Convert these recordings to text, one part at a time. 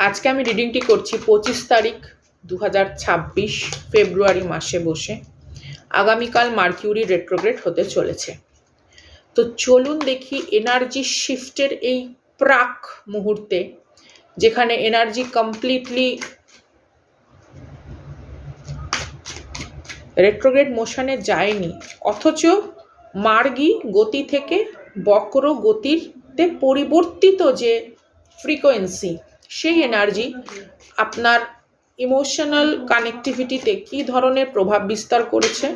আজকে আমি রিডিংটি করছি 25 তারিখ 2026 ফেব্রুয়ারি মাসে বসে। আগামীকাল মার্কিউরি রেট্রোগ্রেড হতে চলেছে। তো চলুন দেখি এনার্জি শিফটের এই প্রাক মুহূর্তে, যেখানে এনার্জি কমপ্লিটলি রেট্রোগ্রেড মোশনে যায়নি, অথচ মার্গী গতি থেকে বক্র গতিতে পরিবর্তিত যে ফ্রিকোয়েন্সি, সেই এনার্জি আপনার ইমোশনাল কানেক্টিভিটিতে কী ধরনের প্রভাব বিস্তার করেছে,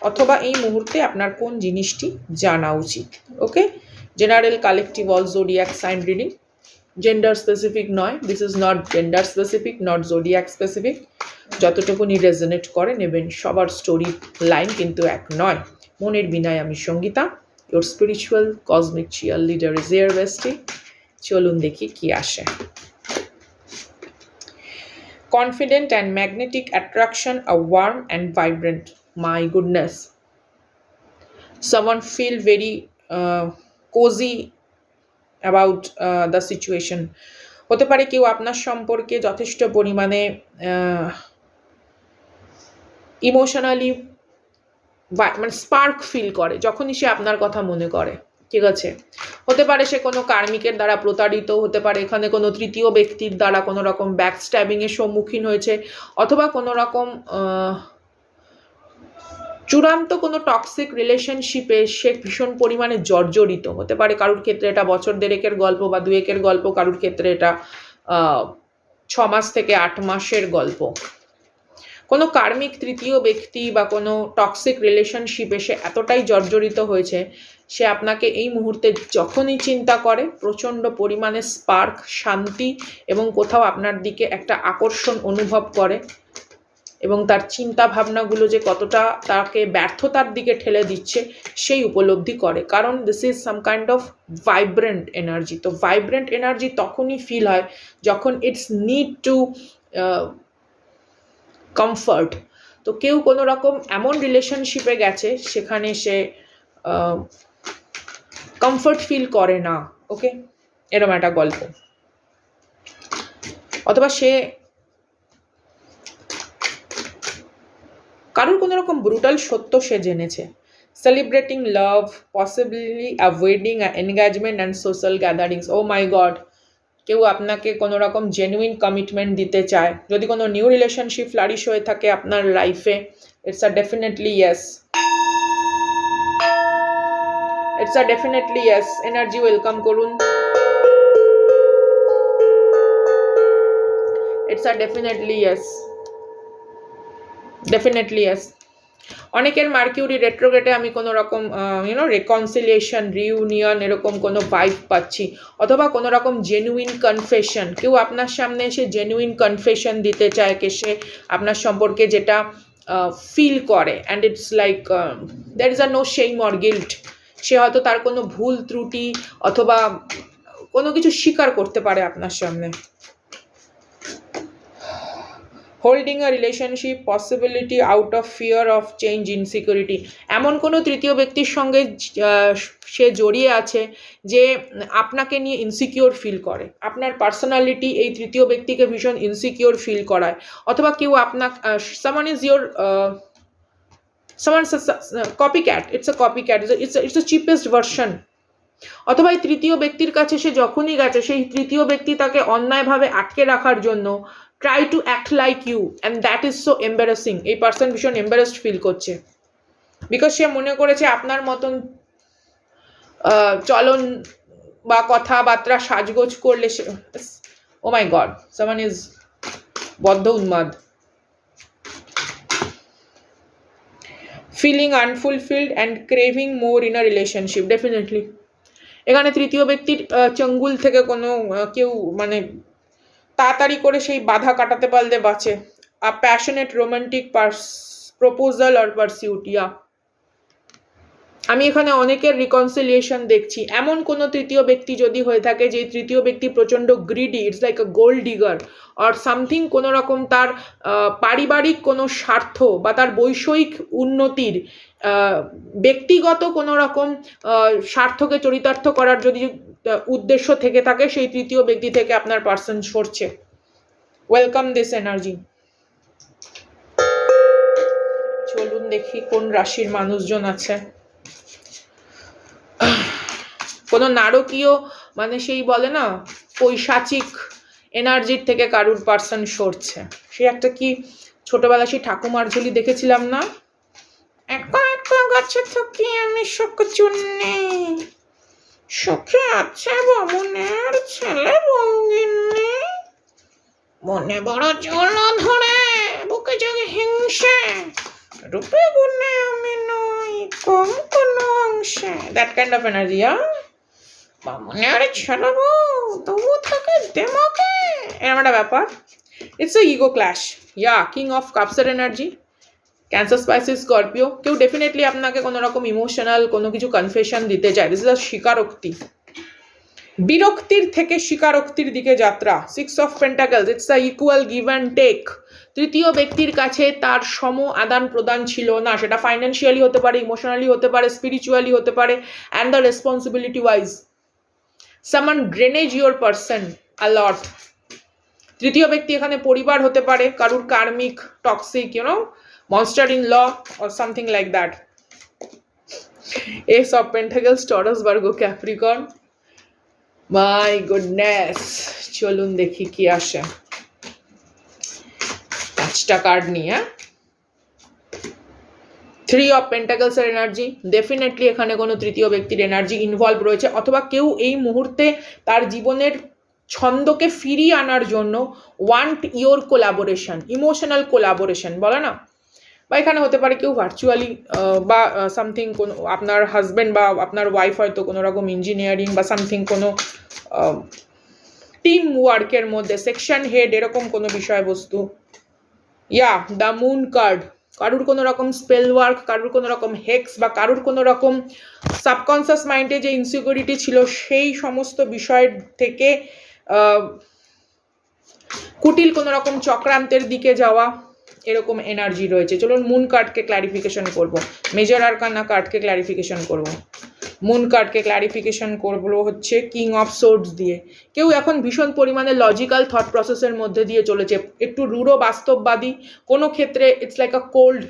অথবা এই মুহূর্তে আপনার কোন জিনিসটি জানা উচিত। Okay, general collective all zodiac sign reading, gender specific নয়। This is not gender specific, not zodiac specific. যতটুকুনি রেজনেট করে নেবেন, সবার স্টোরি লাইন কিন্তু এক নয়। মনের বিনায় আমি Sangeeta, your spiritual cosmic cheerleader is here bestie. চলুন দেখি কি আসে। Confident and magnetic attraction are warm and vibrant. My goodness. Someone feel very cozy about the situation. হতে পারে কেউ আপনার সম্পর্কে যথেষ্ট পরিমাণে ইমোশনালি মানে স্পার্ক ফিল করে যখনই সে আপনার কথা মনে করে। ঠিক আছে, হতে পারে সে কোনো কার্মিকের দ্বারা প্রতারিত, হতে পারে এখানে কোনো তৃতীয় ব্যক্তির দ্বারা কোনো রকম ব্যাকস্ট্যাবিংয়ের সম্মুখীন হয়েছে, অথবা কোনো রকম চূড়ান্ত কোনো টক্সিক রিলেশনশিপে সে ভীষণ পরিমাণে জর্জরিত। হতে পারে কারুর ক্ষেত্রে এটা বছর দেড়েকের গল্প বা দুয়েকের গল্প, কারুর ক্ষেত্রে এটা 6 মাস থেকে 8 মাসের গল্প। কোনো কার্মিক তৃতীয় ব্যক্তি বা কোনো টক্সিক রিলেশনশিপে সে এতটাই জর্জরিত হয়েছে, সে আপনাকে এই মুহূর্তে যখনই চিন্তা করে প্রচণ্ড পরিমাণে স্পার্ক, শান্তি এবং কোথাও আপনার দিকে একটা আকর্ষণ অনুভব করে, এবং তার চিন্তা ভাবনাগুলো যে কতটা তাকে ব্যর্থতার দিকে ঠেলে দিচ্ছে সেই উপলব্ধি করে। কারণ this is some kind of vibrant energy. তো ভাইব্রেন্ট এনার্জি তখনই ফিল হয় যখন ইটস নিড টু কমফর্ট। তো কেউ কোনো রকম এমন রিলেশনশিপে গেছে সেখানে সে কমফর্ট ফিল করে না। ওকে, এরকম একটা গল্প। অথবা সে কারোর কোনো রকম ব্রুটাল সত্য সে জেনেছে। Celebrating love, possibly avoiding engagement and social gatherings. Oh my god, কেউ আপনাকে কোনো রকম জেনুইন কমিটমেন্ট দিতে চায়। যদি কোনো নিউ রিলেশনশিপ ফ্লারিশ হয়ে থাকে আপনার লাইফে, it's a definitely yes. It's a definitely yes. Energy welcome করুন। It's a definitely yes, definitely yes. অনেকের মার্কিউরি রেট্রোগ্রেডে আমি কোনো রকম রেকনসিলিয়েশন, রিউনিয়ন এরকম কোনো ভাইব পাচ্ছি, অথবা কোনো রকম জেনুইন কনফেশন। কেউ আপনার সামনে এসে জেনুইন কনফেশন দিতে চায়, কে সে আপনার সম্পর্কে যেটা ফিল করে, and it's like there is a no shame or guilt. সে হয়তো তার কোনো ভুল ত্রুটি অথবা কোনো কিছু স্বীকার করতে পারে আপনার সামনে। Holding a relationship, possibility out of fear of change, insecurity. এমন কোনো তৃতীয় ব্যক্তির সঙ্গে সে জড়িয়ে আছে যে আপনাকে নিয়ে ইনসিকিউর ফিল করে। আপনার পার্সোনালিটি এই তৃতীয় ব্যক্তিকে ভীষণ ইনসিকিউর ফিল করায়। অথবা কেউ আপনাকে সামান ইজ ইয়োর সামান copycat. It's a copycat, it's a cheapest version. অথবা এই তৃতীয় ব্যক্তির কাছে সে যখনই গেছে, সেই তৃতীয় ব্যক্তি তাকে অন্যায়ভাবে আটকে রাখার জন্য try to act like you, and that is so embarrassing. এই পার্সন ভীষণ এম্বারেসড ফিল করছে, বিকজ সে মনে করেছে আপনার মতন চলন বা কথাবার্তা সাজগোজ করলে সে, ও মাই গড, সামান ইজ বদ্ধ উন্মাদ। Feeling unfulfilled and craving more in a relationship, definitely. এখানে তৃতীয় ব্যক্তির চঙ্গুল থেকে কোনো কেউ মানে তাড়াতাড়ি করে সেই বাধা কাটাতে পারলে বাঁচে। A passionate romantic proposal or pursuit, yeah. আমি এখানে অনেকের রিকনসিলিয়েশন দেখছি। এমন কোনো তৃতীয় ব্যক্তি যদি হয়ে থাকে যে তৃতীয় ব্যক্তি প্রচণ্ড greedy, it's like a gold digger or something, কোনো রকম তার পারিবারিক কোনো স্বার্থ বা তার বৈষয়িক উন্নতির ব্যক্তিগত কোনো রকম স্বার্থকে চরিতার্থ করার যদি উদ্দেশ্য থেকে থাকে, সেই তৃতীয় ব্যক্তি থেকে আপনার পার্সন সরছে। Welcome this energy. চলুন দেখি কোন রাশির মানুষজন আছে। কোনো নারকীয় মানে সেই বলে না পৈশাচিক এনার্জির থেকে কারুর পার্সন সরছে। সে একটা কি ছোটবেলা সেই ঠাকুমার ঝুলি দেখেছিলাম না, একা একা গাছে থাকি আমি শোক চুন্নি, সুখে আছে বামুনের ছেলে বঙ্গিনী, মনে বড় জল ধরে বুকে জাগে হিংসে, রূপে গুণে আমি নই কম কোনো অংশে। That kind of energy. বামুনের ছেলে বউ তবু থাকে দেমাকে, এরকম একটা ব্যাপার। It's a ego clash. King of কাপসের এনার্জি, ক্যান্সার, স্পাইসিস, স্করপিও। কেউ ডেফিনেটলি আপনাকে কোনো রকম ইমোশনাল কোনো কিছু কনফেশন দিতে চায়। দিস ইজ আ স্বীকারোক্তি, বিরক্তির থেকে স্বীকারোক্তির দিকে যাত্রা। 6 of pentacles, it's a equal give and take. তৃতীয় ব্যক্তির কাছে তার সম আদান প্রদান ছিল না, সেটা ফাইন্যান্সিয়ালি হতে পারে, ইমোশনালি হতে পারে, স্পিরিচুয়ালি হতে পারে, অ্যান্ড দ্য রেসপন্সিবিলিটি ওয়াইজ সামান ড্রেনেজ ইউর পার্সন আ লট। তৃতীয় ব্যক্তি এখানে পরিবার হতে পারে, কারুর কার্মিক, toxic, monster in law or something like that. Ace of Pentacles, Taurus, Virgo, Capricorn. My goodness, চলুন দেখি কি আসে 5টা কার্ড নিয়ে। 3 অফ পেন্টাকলস এর এনার্জি, ডেফিনেটলি এখানে কোনো তৃতীয় ব্যক্তির এনার্জি ইনভলভ রয়েছে, অথবা কেউ এই মুহূর্তে তার জীবনের ছন্দকে ফিরিয়ে আনার জন্য want your collaboration, emotional collaboration বলে না, বা এখানে হতে পারে কেউ ভার্চুয়ালি বা সামথিং কোনো আপনার হাজব্যান্ড বা আপনার ওয়াইফ হয়তো কোনো রকম ইঞ্জিনিয়ারিং বা সামথিং কোনো টিম ওয়ার্কের মধ্যে সেকশন হেড এরকম কোনো বিষয়বস্তু। দ্য মুন কার্ড, কারুর কোনো রকম স্পেল ওয়ার্ক, কারুর কোনো রকম হেক্স বা কারুর কোনো রকম সাবকনসিয়াস মাইন্ডে যে ইনসিকিউরিটি ছিল সেই সমস্ত বিষয়ের থেকে কুটিল কোনো রকম চক্রান্তের দিকে যাওয়া, এরকম এনার্জি রয়েছে। চলুন মুন কার্ডকে ক্ল্যারিফিকেশন করব, মেজর আরকানা কার্ডকে ক্ল্যারিফিকেশন করব। মুন কার্ডকে ক্ল্যারিফিকেশন করবো হচ্ছে কিং অফ সোর্ডস দিয়ে। কেউ এখন ভীষণ পরিমাণে লজিক্যাল থট প্রসেসের মধ্যে দিয়ে চলেছে, একটু রূঢ় বাস্তববাদী, কোনো ক্ষেত্রে ইটস লাইক আ কোল্ড।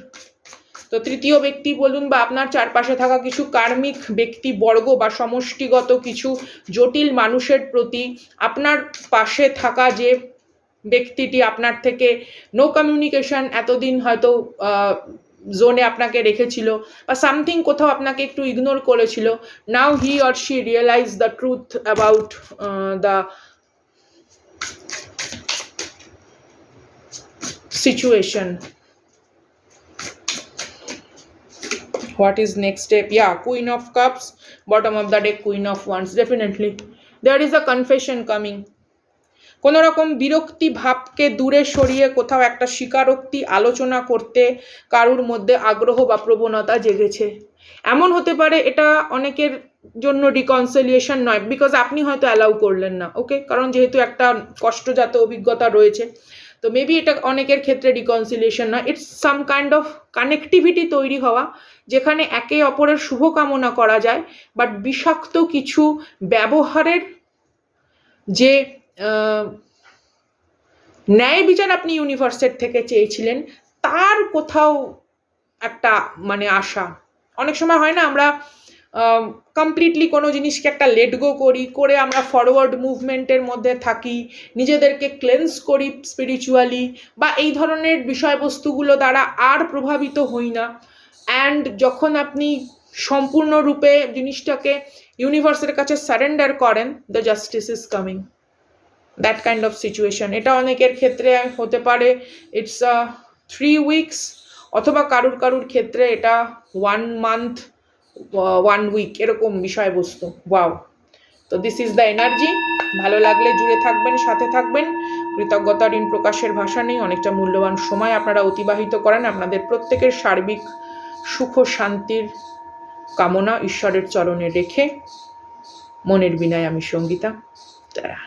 তো তৃতীয় ব্যক্তি বলুন বা আপনার চারপাশে থাকা কিছু কার্মিক ব্যক্তিবর্গ বা সমষ্টিগত কিছু জটিল মানুষের প্রতি আপনার পাশে থাকা যে ব্যক্তিটি আপনার থেকে নো কমিউনিকেশন এতদিন হয়তো জোনে আপনাকে রেখেছিল বা সামথিং কোথাও আপনাকে একটু ইগনোর করেছিল, now he or she realize the truth about the situation. What is next step? Queen of Cups, bottom of the deck, Queen of Wands. Definitely there is a confession coming. কোনো রকম বিরক্তি ভাবকে দূরে সরিয়ে কোথাও একটা স্বীকারোক্তি আলোচনা করতে কারুর মধ্যে আগ্রহ বা প্রবণতা জেগেছে। এমন হতে পারে এটা অনেকের জন্য রিকনসিলিয়েশন নয়, বিকজ আপনি হয়তো অ্যালাউ করলেন না, ওকে, কারণ যেহেতু একটা কষ্টজাত অভিজ্ঞতা রয়েছে, তো মেবি এটা অনেকের ক্ষেত্রে রিকনসিলিয়েশন নয়, it's some kind of connectivity তৈরি হওয়া, যেখানে একে অপরের শুভকামনা করা যায়, বাট বিষাক্ত কিছু ব্যবহারের যে ন্যায় বিচার আপনি ইউনিভার্সের থেকে চেয়েছিলেন তার কোথাও একটা মানে আশা। অনেক সময় হয় না আমরা কমপ্লিটলি কোনো জিনিসকে একটা লেট গো করে আমরা ফরওয়ার্ড মুভমেন্টের মধ্যে থাকি, নিজেদেরকে ক্লেন্স করি স্পিরিচুয়ালি বা এই ধরনের বিষয়বস্তুগুলো দ্বারা আর প্রভাবিত হই না, অ্যান্ড যখন আপনি সম্পূর্ণরূপে জিনিসটাকে ইউনিভার্সের কাছে সারেন্ডার করেন, the justice is coming. That kind of situation. এটা অনেকের ক্ষেত্রে হতে পারে ইটস 3 উইকস, অথবা কারুর ক্ষেত্রে এটা 1 মান্থ 1 উইক এরকম বিষয়বস্তু। ওয়াও, তো দিস ইজ দ্য এনার্জি। ভালো লাগলে জুড়ে থাকবেন, সাথে থাকবেন। কৃতজ্ঞতা ঋণ প্রকাশের ভাষা নেই, অনেকটা মূল্যবান সময় আপনারা অতিবাহিত করেন। আপনাদের প্রত্যেকের সার্বিক সুখ শান্তির কামনা ঈশ্বরের চরণে রেখে মনের বিনায় আমি সঙ্গীতা। তারা